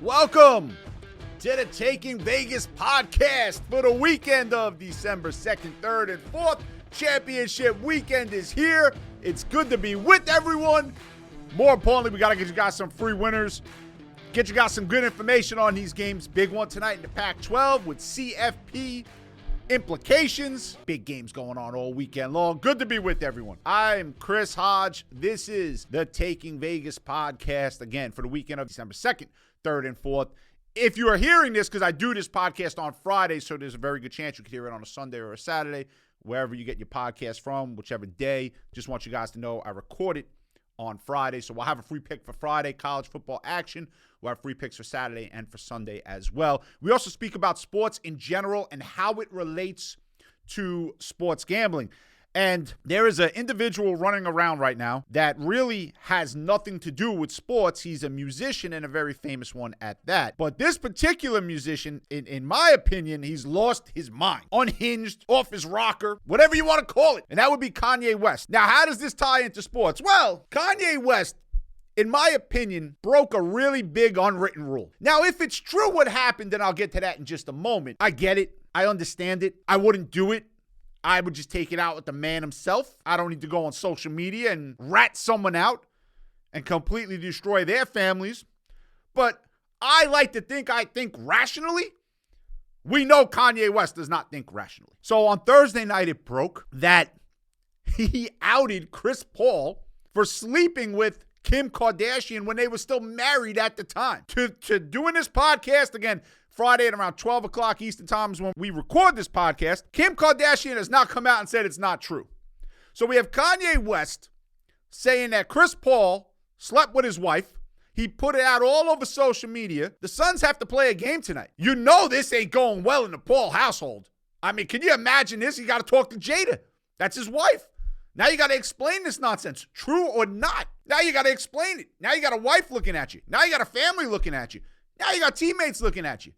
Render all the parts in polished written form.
Welcome to the Taking Vegas podcast for the weekend of December 2nd, 3rd, and 4th. Championship weekend is here. It's good to be with everyone. More importantly, we got to get you guys some free winners. Get you guys some good information on these games. Big one tonight in the Pac-12 with CFP implications. Big games going on all weekend long. Good to be with everyone. I'm Chris Hodge. This is the Taking Vegas podcast, again, for the weekend of December 2nd, 3rd, and 4th. If you are hearing this, because I do this podcast on Friday, so there's a very good chance you could hear it on a Sunday or a Saturday, wherever you get your podcast from, whichever day. Just want you guys to know I record it on Friday, so we'll have a free pick for Friday, college football action. We'll have free picks for Saturday and for Sunday as well. We also speak about sports in general and how it relates to sports gambling. And there is an individual running around right now that really has nothing to do with sports. He's a musician and a very famous one at that. But this particular musician, in my opinion, he's lost his mind. Unhinged, off his rocker, whatever you want to call it. And that would be Kanye West. Now, how does this tie into sports? Well, Kanye West, in my opinion, broke a really big unwritten rule. Now, if it's true what happened, then I'll get to that in just a moment. I get it. I understand it. I wouldn't do it. I would just take it out with the man himself. I don't need to go on social media and rat someone out and completely destroy their families. But I like to think I think rationally. We know Kanye West does not think rationally. So on Thursday night, it broke that he outed Chris Paul for sleeping with Kim Kardashian when they were still married at the time. To doing this podcast, again, Friday at around 12 o'clock Eastern Time is when we record this podcast. Kim Kardashian has not come out and said it's not true. So we have Kanye West saying that Chris Paul slept with his wife. He put it out all over social media. The Suns have to play a game tonight. You know this ain't going well in the Paul household. I mean, can you imagine this? You got to talk to Jada. That's his wife. Now you got to explain this nonsense, true or not. Now you got to explain it. Now you got a wife looking at you. Now you got a family looking at you. Now you got teammates looking at you.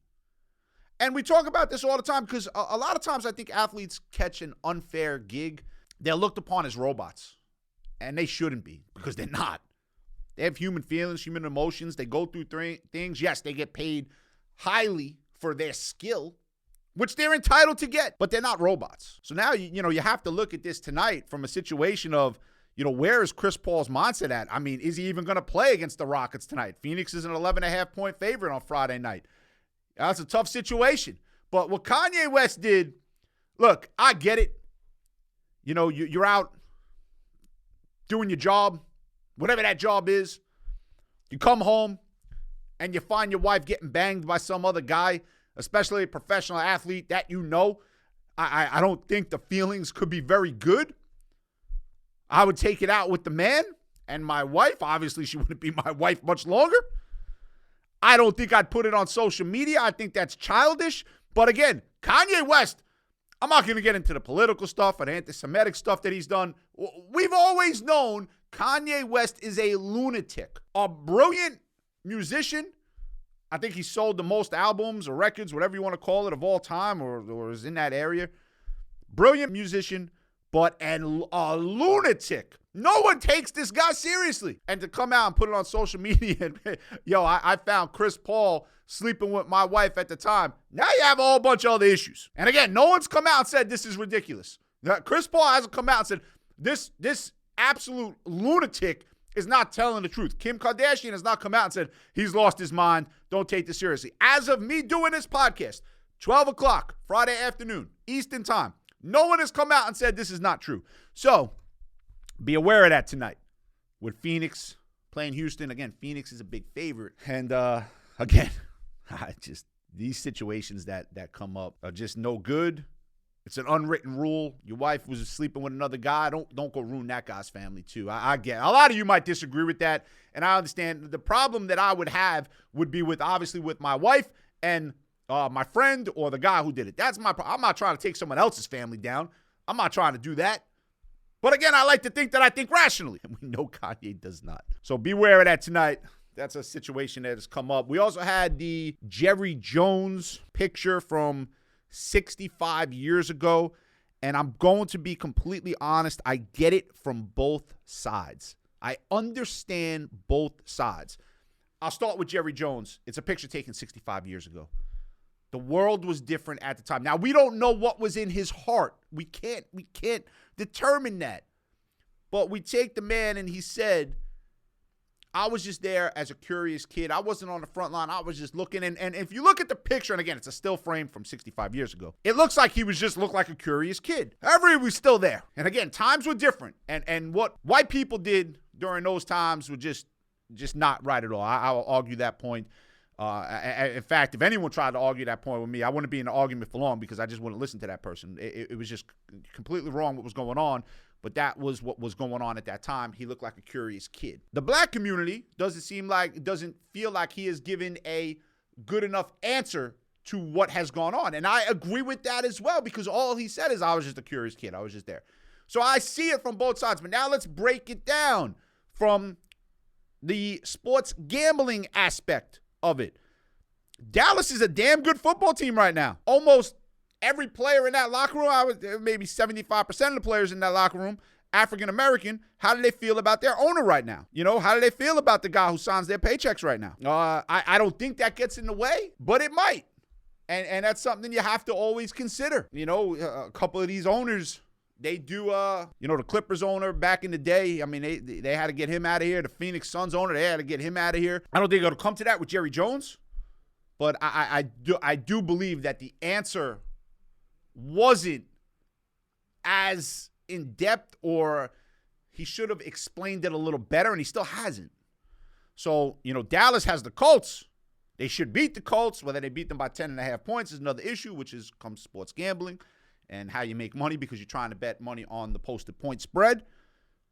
And we talk about this all the time because a lot of times I think athletes catch an unfair gig. They're looked upon as robots. And they shouldn't be because they're not. They have human feelings, human emotions. They go through things. Yes, they get paid highly for their skill, which they're entitled to get, but they're not robots. So now, you have to look at this tonight from a situation of, where is Chris Paul's mindset at? I mean, is he even going to play against the Rockets tonight? Phoenix is an 11.5-point favorite on Friday night. That's a tough situation. But what Kanye West did, look, I get it. You're out doing your job, whatever that job is. You come home and you find your wife getting banged by some other guy, especially a professional athlete that I don't think the feelings could be very good. I would take it out with the man and my wife. Obviously, she wouldn't be my wife much longer. I don't think I'd put it on social media. I think that's childish. But again, Kanye West, I'm not going to get into the political stuff and anti-Semitic stuff that he's done. We've always known Kanye West is a lunatic, a brilliant musician. I think he sold the most albums or records, whatever you want to call it, of all time or is in that area. Brilliant musician, but a lunatic. No one takes this guy seriously. And to come out and put it on social media and, I found Chris Paul sleeping with my wife at the time. Now you have a whole bunch of other issues. And again, no one's come out and said this is ridiculous. Now, Chris Paul hasn't come out and said this absolute lunatic is not telling the truth. Kim Kardashian has not come out and said he's lost his mind. Don't take this seriously. As of me doing this podcast, 12 o'clock, Friday afternoon, Eastern Time, no one has come out and said this is not true. So be aware of that tonight with Phoenix playing Houston. Again, Phoenix is a big favorite. And again, these situations that come up are just no good. It's an unwritten rule. Your wife was sleeping with another guy. Don't go ruin that guy's family too. I get it. A lot of you might disagree with that, and I understand. The problem that I would have would be with my wife and my friend or the guy who did it. That's my problem. I'm not trying to take someone else's family down. I'm not trying to do that. But again, I like to think that I think rationally. And we know Kanye does not. So beware of that tonight. That's a situation that has come up. We also had the Jerry Jones picture from 65 years ago. And I'm going to be completely honest. I get it from both sides. I understand both sides. I'll start with Jerry Jones. It's a picture taken 65 years ago. The world was different at the time. Now, we don't know what was in his heart. We can't determine that. But we take the man, and he said, I was just there as a curious kid. I wasn't on the front line. I was just looking. And if you look at the picture, and again, it's a still frame from 65 years ago, it looks like he was just looked like a curious kid. However, he was still there. And again, times were different. And what white people did during those times were just not right at all. I'll argue that point. In fact, if anyone tried to argue that point with me, I wouldn't be in an argument for long because I just wouldn't listen to that person. It was just completely wrong what was going on, but that was what was going on at that time. He looked like a curious kid. The black community doesn't feel like he has given a good enough answer to what has gone on. And I agree with that as well because all he said is, I was just a curious kid. I was just there. So I see it from both sides. But now let's break it down from the sports gambling aspect of it. Dallas is a damn good football team right now. Almost every player in that locker room, maybe 75% of the players in that locker room, African-American, how do they feel about their owner right now? How do they feel about the guy who signs their paychecks right now? I don't think that gets in the way, but it might. And that's something you have to always consider. A couple of these owners, they do, the Clippers owner back in the day, I mean, they had to get him out of here. The Phoenix Suns owner, they had to get him out of here. I don't think it'll come to that with Jerry Jones, but I do believe that the answer wasn't as in-depth, or he should have explained it a little better, and he still hasn't. So, Dallas has the Colts. They should beat the Colts. Whether they beat them by 10.5 points is another issue, which comes sports gambling and how you make money because you're trying to bet money on the posted point spread.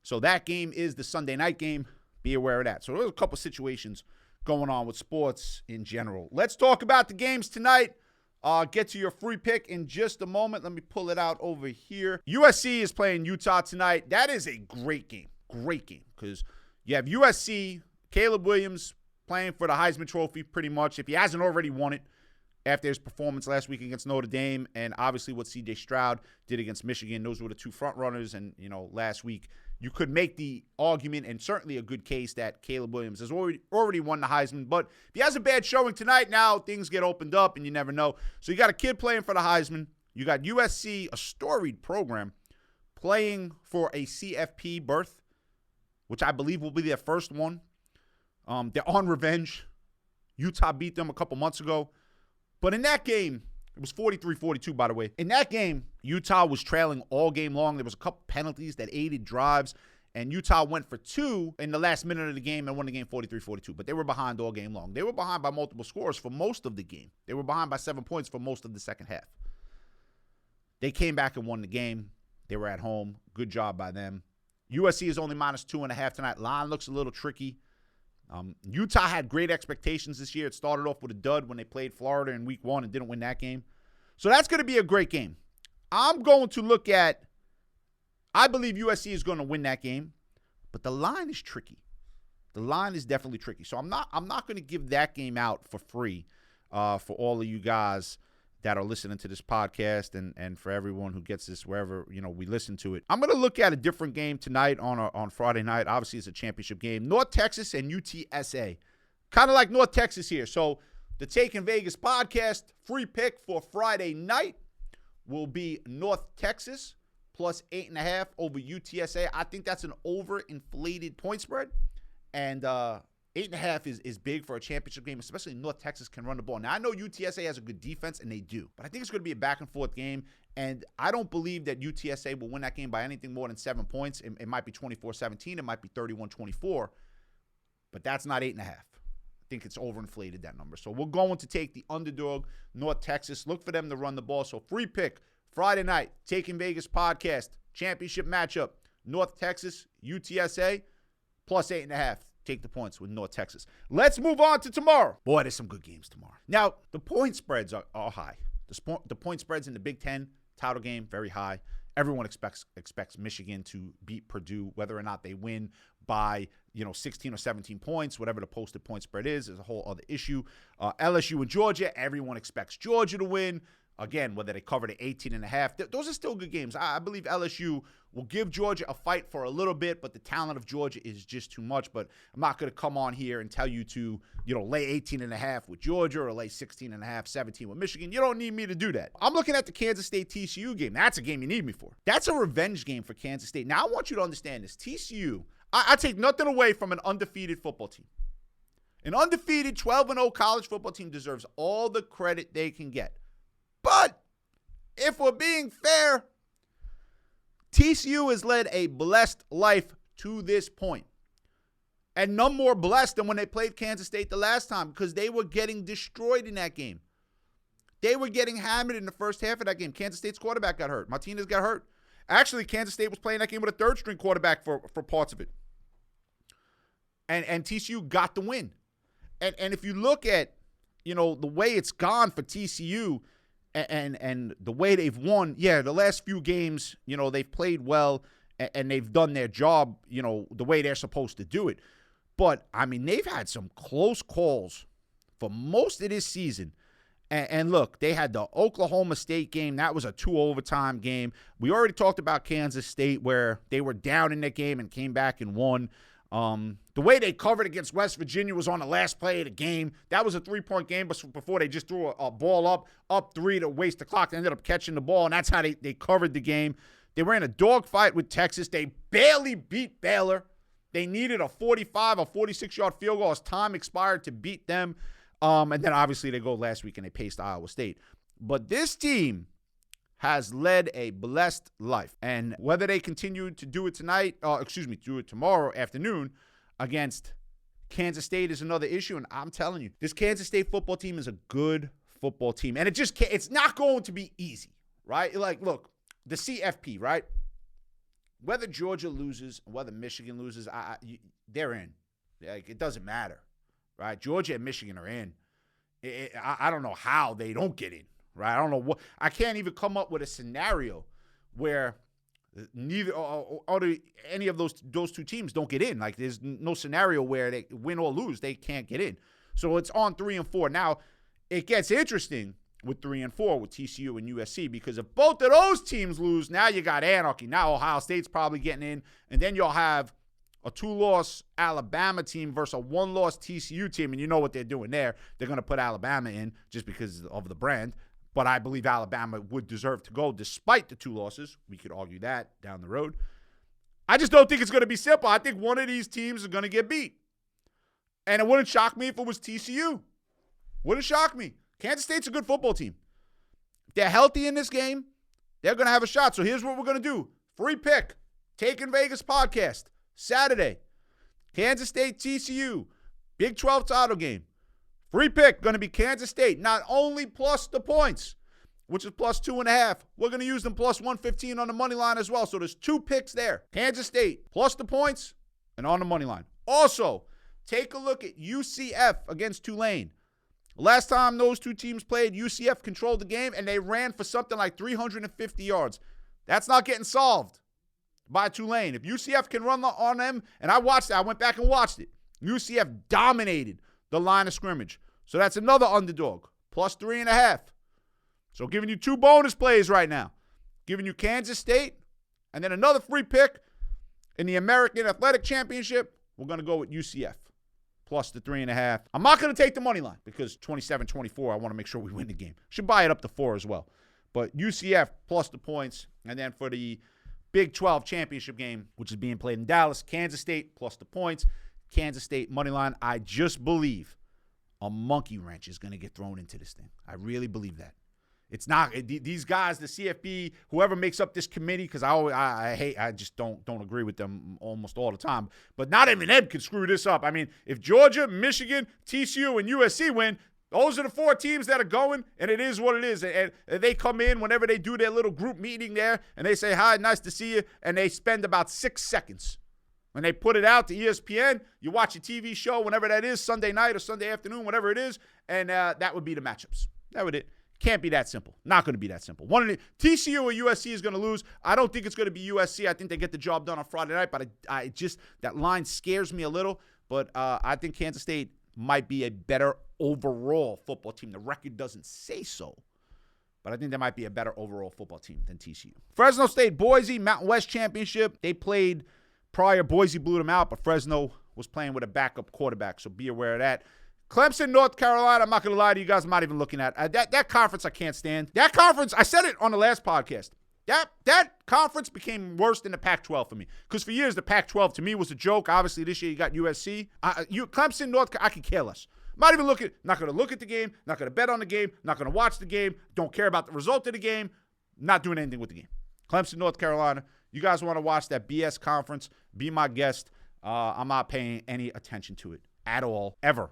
So that game is the Sunday night game. Be aware of that. So there's a couple situations going on with sports in general. Let's talk about the games tonight. Get to your free pick in just a moment. Let me pull it out over here. USC is playing Utah tonight. That is a great game. Great game. Because you have USC, Caleb Williams playing for the Heisman Trophy pretty much, if he hasn't already won it after his performance last week against Notre Dame, and obviously what C.J. Stroud did against Michigan. Those were the two front runners, and, last week you could make the argument, and certainly a good case, that Caleb Williams has already won the Heisman. But if he has a bad showing tonight, now things get opened up, and you never know. So you got a kid playing for the Heisman. You got USC, a storied program, playing for a CFP berth, which I believe will be their first one. They're on revenge. Utah beat them a couple months ago. But in that game, it was 43-42, by the way. In that game, Utah was trailing all game long. There was a couple penalties that aided drives, and Utah went for two in the last minute of the game and won the game 43-42. But they were behind all game long. They were behind by multiple scores for most of the game. They were behind by 7 points for most of the second half. They came back and won the game. They were at home. Good job by them. USC is only -2.5 tonight. Line looks a little tricky. Utah had great expectations this year. It started off with a dud when they played Florida in week 1 and didn't win that game. So that's going to be a great game. I'm going to look at, I believe USC is going to win that game, but the line is tricky. The line is definitely tricky. So I'm not going to give that game out for free for all of you guys that are listening to this podcast and for everyone who gets this wherever, we listen to it. I'm going to look at a different game tonight on Friday night. Obviously, it's a championship game. North Texas and UTSA. Kind of like North Texas here. So the Take in Vegas podcast free pick for Friday night will be North Texas plus 8.5 over UTSA. I think that's an overinflated point spread. And 8.5 is big for a championship game, especially North Texas can run the ball. Now, I know UTSA has a good defense, and they do. But I think it's going to be a back-and-forth game, and I don't believe that UTSA will win that game by anything more than 7 points. It might be 24-17. It might be 31-24. But that's not 8.5. I think it's overinflated, that number. So we're going to take the underdog, North Texas. Look for them to run the ball. So free pick, Friday night, Taking Vegas podcast, championship matchup, North Texas, UTSA, plus 8.5. Take the points with North Texas. Let's move on to tomorrow. Boy, there's some good games tomorrow. Now, the point spreads are high. The point spreads in the Big Ten title game, very high. Everyone expects Michigan to beat Purdue, whether or not they win by 16 or 17 points, whatever the posted point spread is a whole other issue. LSU and Georgia, everyone expects Georgia to win. Again, whether they covered at 18.5, those are still good games. I believe LSU will give Georgia a fight for a little bit, but the talent of Georgia is just too much. But I'm not going to come on here and tell you to, lay 18.5 with Georgia or lay 16.5, 17 with Michigan. You don't need me to do that. I'm looking at the Kansas State TCU game. That's a game you need me for. That's a revenge game for Kansas State. Now, I want you to understand this. TCU, I take nothing away from an undefeated football team. An undefeated 12-0 college football team deserves all the credit they can get. But if we're being fair, TCU has led a blessed life to this point. And none more blessed than when they played Kansas State the last time, because they were getting destroyed in that game. They were getting hammered in the first half of that game. Kansas State's quarterback got hurt. Martinez got hurt. Actually, Kansas State was playing that game with a third-string quarterback for parts of it. And TCU got the win. And if you look at, the way it's gone for TCU and the way they've won, the last few games, they've played well and they've done their job, the way they're supposed to do it. But, they've had some close calls for most of this season. And look, they had the Oklahoma State game. That was a 2-overtime game. We already talked about Kansas State, where they were down in that game and came back and won. The way they covered against West Virginia was on the last play of the game. That was a 3-point game before they just threw a ball up 3 to waste the clock. They ended up catching the ball, and that's how they covered the game. They were in a dogfight with Texas. They barely beat Baylor. They needed a 45 or 46-yard field goal as time expired to beat them. And then obviously they go last week and they paced Iowa State. But this team has led a blessed life. And whether they continue to do it do it tomorrow afternoon against Kansas State is another issue. And I'm telling you, this Kansas State football team is a good football team. And it's not going to be easy, right? Like, look, the CFP, right? Whether Georgia loses, whether Michigan loses, they're in. Like, it doesn't matter, right? Georgia and Michigan are in. I don't know how they don't get in, right? I don't know what. I can't even come up with a scenario where neither or any of those two teams don't get in. Like, there's no scenario where they win or lose, they can't get in. So it's on 3 and 4. Now, it gets interesting with 3 and 4 with TCU and USC, because if both of those teams lose, now you got anarchy. Now Ohio State's probably getting in, and then you'll have a 2-loss Alabama team versus a 1-loss TCU team, and you know what they're doing there. They're going to put Alabama in just because of the brand, but I believe Alabama would deserve to go despite the 2 losses. We could argue that down the road. I just don't think it's going to be simple. I think one of these teams is going to get beat, and it wouldn't shock me if it was TCU. Wouldn't shock me. Kansas State's a good football team. If they're healthy in this game, they're going to have a shot. So here's what we're going to do. Free pick. Taking Vegas podcast. Saturday. Kansas State, TCU. Big 12 title game. Free pick. Going to be Kansas State. Not only plus the points, which is plus 2.5. We're going to use them plus 115 on the money line as well. So there's 2 picks there. Kansas State plus the points and on the money line. Also, take a look at UCF against Tulane. Last time those two teams played, UCF controlled the game, and they ran for something like 350 yards. That's not getting solved by Tulane. If UCF can run on them, and I watched it, I went back and watched it. UCF dominated the line of scrimmage. So that's another underdog, plus 3.5. So giving you 2 bonus plays right now. Giving you Kansas State, and then another free pick in the American Athletic Championship. We're going to go with UCF. Plus the 3.5. I'm not going to take the money line because 27-24, I want to make sure we win the game. Should buy it up to 4 as well. But UCF plus the points. And then for the Big 12 championship game, which is being played in Dallas, Kansas State plus the points. Kansas State money line. I just believe a monkey wrench is going to get thrown into this thing. I really believe that. It's not these guys, the CFP, whoever makes up this committee, because I just don't agree with them almost all the time. But not even Ed could screw this up. I mean, if Georgia, Michigan, TCU, and USC win, those are the 4 teams that are going, and it is what it is. And they come in whenever they do their little group meeting there, and they say, hi, nice to see you, and they spend about 6 seconds. When they put it out to ESPN, you watch a TV show, whenever that is, Sunday night or Sunday afternoon, whatever it is, and that would be the matchups. That would it. Can't be that simple. Not going to be that simple. One of the TCU or USC is going to lose. I don't think it's going to be USC. I think they get the job done on Friday night, but I just that line scares me a little. But I think Kansas State might be a better overall football team. The record doesn't say so, but I think they might be a better overall football team than TCU. Fresno State, Boise, Mountain West Championship. They played prior. Boise blew them out, but Fresno was playing with a backup quarterback, so be aware of that. Clemson, North Carolina, I'm not going to lie to you guys, I'm not even looking at. That conference I can't stand. That conference, I said it on the last podcast. That conference became worse than the Pac-12 for me. Because for years, the Pac-12 to me was a joke. Obviously, this year you got USC. Clemson, North Carolina, I could care less. I'm not going to look at the game, not going to bet on the game, not going to watch the game, don't care about the result of the game, not doing anything with the game. Clemson, North Carolina, you guys want to watch that BS conference, be my guest. I'm not paying any attention to it at all, ever,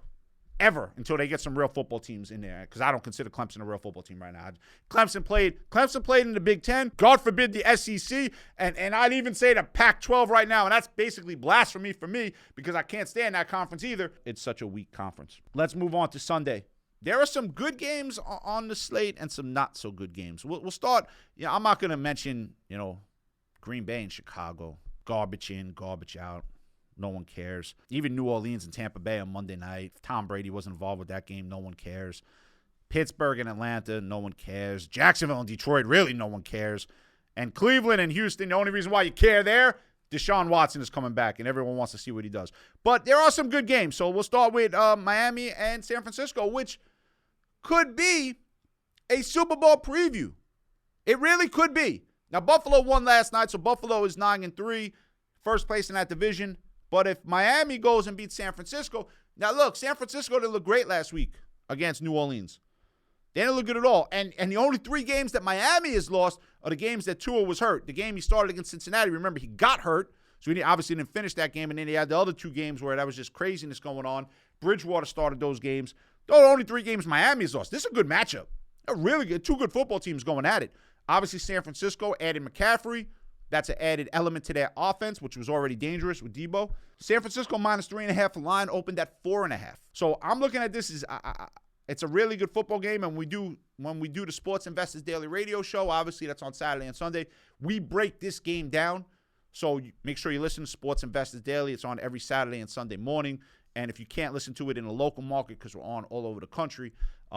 until they get some real football teams in there, because I don't consider Clemson a real football team right now. Clemson played in the Big Ten, God forbid the SEC, and I'd even say the Pac-12 right now, and that's basically blasphemy for me because I can't stand that conference either. It's such a weak conference. Let's move on to Sunday. There are some good games on the slate and some not so good games. We'll start, I'm not going to mention, Green Bay and Chicago, garbage in, garbage out. No one cares. Even New Orleans and Tampa Bay on Monday night. If Tom Brady wasn't involved with that game, no one cares. Pittsburgh and Atlanta, no one cares. Jacksonville and Detroit, really no one cares. And Cleveland and Houston, the only reason why you care there, Deshaun Watson is coming back, and everyone wants to see what he does. But there are some good games. So we'll start with Miami and San Francisco, which could be a Super Bowl preview. It really could be. Now, Buffalo won last night, so Buffalo is 9-3, first place in that division. But if Miami goes and beats San Francisco, now look, San Francisco didn't look great last week against New Orleans. They didn't look good at all. And the only 3 games that Miami has lost are the games that Tua was hurt. The game he started against Cincinnati, remember, he got hurt, so he obviously didn't finish that game. And then he had the other 2 games where that was just craziness going on. Bridgewater started those games. Those are the only 3 games Miami has lost. This is a good matchup. They're really good. 2 good football teams going at it. Obviously, San Francisco added McCaffrey. That's an added element to their offense, which was already dangerous with Debo. San Francisco minus 3.5 line opened at 4.5. So I'm looking at this as it's a really good football game. And when we do the Sports Investors Daily Radio Show, obviously that's on Saturday and Sunday, we break this game down. So make sure you listen to Sports Investors Daily. It's on every Saturday and Sunday morning. And if you can't listen to it in a local market because we're on all over the country,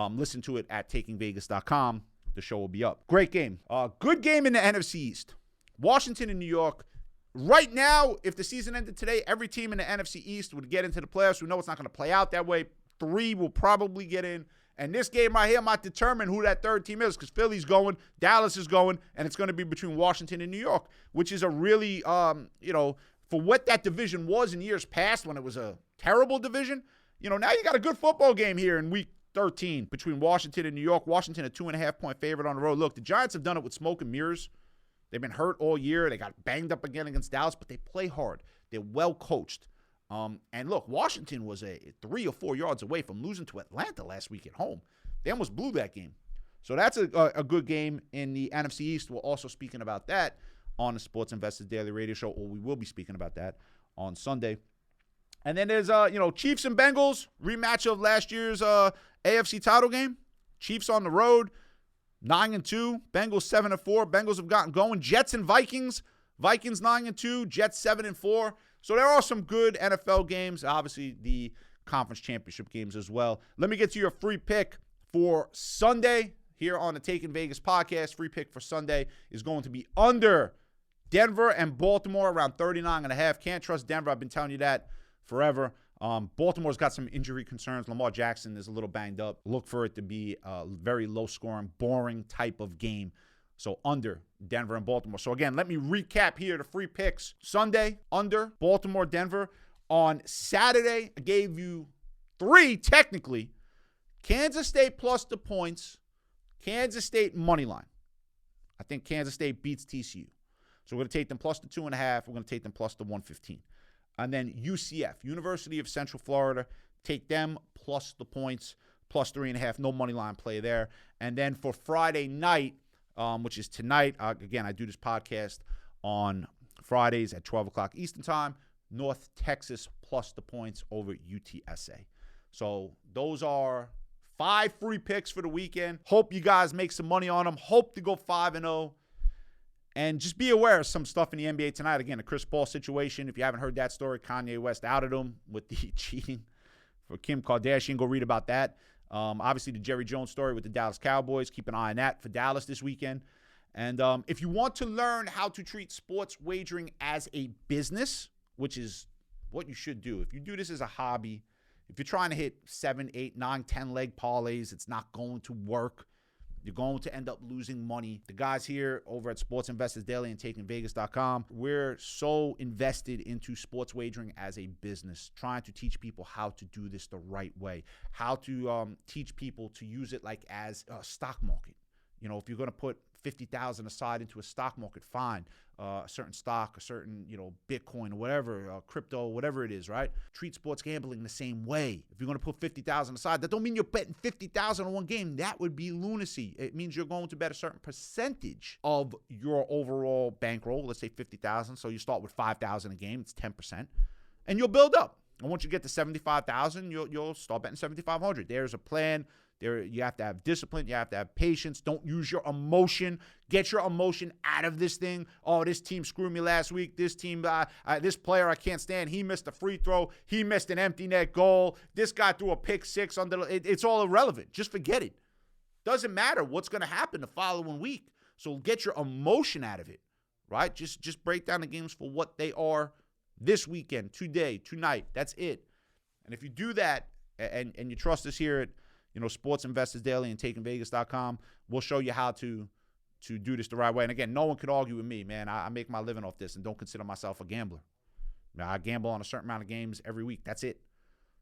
listen to it at takingvegas.com. The show will be up. Great game. Good game in the NFC East. Washington and New York. Right now, if the season ended today, every team in the NFC East would get into the playoffs. We know it's not going to play out that way. 3 will probably get in. And this game right here might determine who that third team is because Philly's going, Dallas is going, and it's going to be between Washington and New York, which is a really, for what that division was in years past when it was a terrible division, now you got a good football game here in week 13 between Washington and New York. Washington a 2.5-point favorite on the road. Look, the Giants have done it with smoke and mirrors. They've been hurt all year. They got banged up again against Dallas, but they play hard. They're well coached. And look, Washington was 3 or 4 yards away from losing to Atlanta last week at home. They almost blew that game. So that's a good game in the NFC East. We're also speaking about that on the Sports Investors Daily Radio Show, or we will be speaking about that on Sunday. And then there's, Chiefs and Bengals, rematch of last year's AFC title game. Chiefs on the road. 9-2, Bengals 7-4. Bengals have gotten going. Jets and Vikings. Vikings 9-2, Jets 7-4. So there are some good NFL games. Obviously, the conference championship games as well. Let me get to your free pick for Sunday here on the Taking Vegas podcast. Free pick for Sunday is going to be under Denver and Baltimore around 39.5. Can't trust Denver. I've been telling you that forever. Baltimore's got some injury concerns. Lamar Jackson is a little banged up. Look for it to be a very low-scoring, boring type of game. So under Denver and Baltimore. So again, let me recap here the free picks. Sunday, under Baltimore, Denver. On Saturday, I gave you 3 technically. Kansas State plus the points. Kansas State money line. I think Kansas State beats TCU. So we're going to take them plus the 2.5. We're going to take them plus the 115. And then UCF, University of Central Florida, take them plus the points, plus 3.5. No money line play there. And then for Friday night, which is tonight, again, I do this podcast on Fridays at 12 o'clock Eastern time, North Texas plus the points over UTSA. So those are 5 free picks for the weekend. Hope you guys make some money on them. Hope to go 5-0. And just be aware of some stuff in the NBA tonight. Again, the Chris Paul situation. If you haven't heard that story, Kanye West outed him with the cheating for Kim Kardashian. Go read about that. Obviously, the Jerry Jones story with the Dallas Cowboys. Keep an eye on that for Dallas this weekend. And if you want to learn how to treat sports wagering as a business, which is what you should do, if you do this as a hobby, if you're trying to hit 7, 8, 9, 10 leg parlays, it's not going to work. You're going to end up losing money. The guys here over at Sports Investors Daily and TakingVegas.com, we're so invested into sports wagering as a business, trying to teach people how to do this the right way, how to teach people to use it like as a stock market. You know, if you're going to put $50,000 aside into a stock market, fine. A certain stock, a certain, Bitcoin or whatever, crypto, whatever it is, right? Treat sports gambling the same way. If you're going to put $50,000 aside, that don't mean you're betting $50,000 on one game. That would be lunacy. It means you're going to bet a certain percentage of your overall bankroll. Let's say $50,000. So you start with $5,000 a game. It's 10%. And you'll build up. And once you get to $75,000, you'll start betting $7,500. There's a plan. You have to have discipline. You have to have patience. Don't use your emotion. Get your emotion out of this thing. Oh, this team screwed me last week. This team, this player I can't stand. He missed a free throw. He missed an empty net goal. This guy threw a pick six it's all irrelevant. Just forget it. Doesn't matter what's going to happen the following week. So get your emotion out of it, right? Just break down the games for what they are this weekend, today, tonight. That's it. And if you do that and you trust us here at Sports Investors Daily and TakingVegas.com, we'll show you how to do this the right way. And again, no one could argue with me, man. I make my living off this and don't consider myself a gambler. I gamble on a certain amount of games every week. That's it.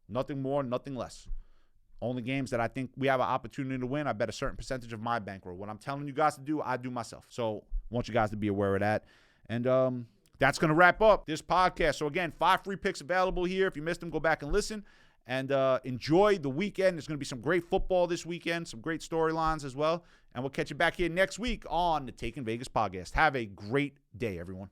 Nothing more, nothing less. Only games that I think we have an opportunity to win, I bet a certain percentage of my bankroll. What I'm telling you guys to do, I do myself. So I want you guys to be aware of that. And that's going to wrap up this podcast. So again, 5 free picks available here. If you missed them, go back and listen. And enjoy the weekend. There's going to be some great football this weekend, some great storylines as well. And we'll catch you back here next week on the Taking Vegas podcast. Have a great day, everyone.